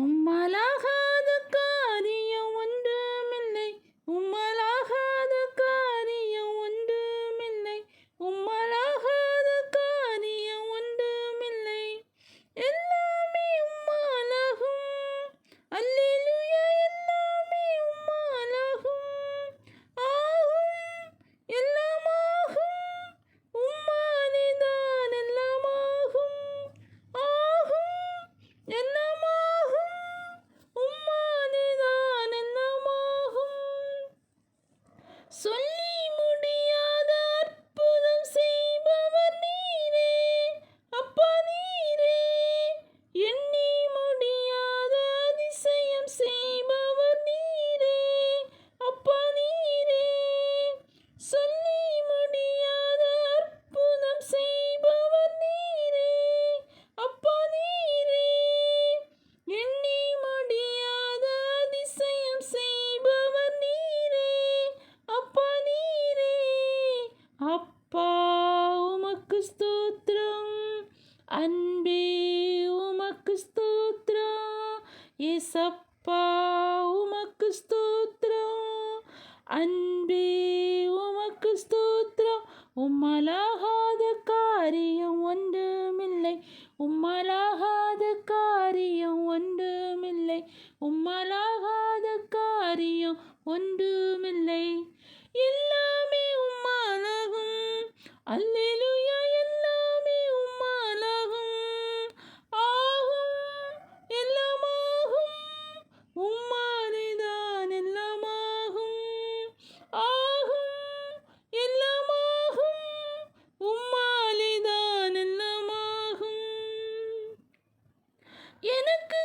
உம்மலாகாத காரியம் ஒன்றுமில்லை, உம்மலாகாத காரியம் ஒன்றுமில்லை, உம்மலாகாத காரியம் ஒன்றுமில்லை. எல்லாமே உம்மாலாகும், அல்லேலூயா, எல்லாமே உம்மாலாகும். ஆகும், எல்லாமாகும், உம்மாலேதான் எல்லாமாகும். ஆகும், எல்லாமாகும், உம்மாலேதான் எல்லாமாகும். சொல்லி முடியாத அற்புதம் செய்பவர் நீரே, அப்பா நீரே. எண்ணி முடியாத அதிசயம் செய்பவர் நீரே, அப்பா நீரே. சொல்லி முடியாத அற்புதம் செய்பவர் நீரே, அப்பா நீரே. எண்ணி முடியாத அதிசயம் செய்பவர் நீரே, அப்பா நீரே. அப்பா உமக்கு ஸ்தோத்திரம், அன்பே உமக்கு ஸ்தோத்திரம், ஏசப்பா உமக்கு ஸ்தோத்திரம், அன்பே உமக்கு ஸ்தோத்திரம். உம்மலாகாத காரியம் ஒன்றுமில்லை, உம்மலாகாத காரியம் ஒன்றுமில்லை, உம்மலாகாத காரியம் ஒன்றுமில்லை. எல்லாமே உம்மாலாகும், அல்லேலூயா, எல்லாமே உம்மாலாகும். ஆகும், எல்லாமாகும், உம்மாலேதான் எல்லாமாகும். ஆகும், எல்லாமாகும், உம்மாலேதான் எல்லாமாகும். எனக்கு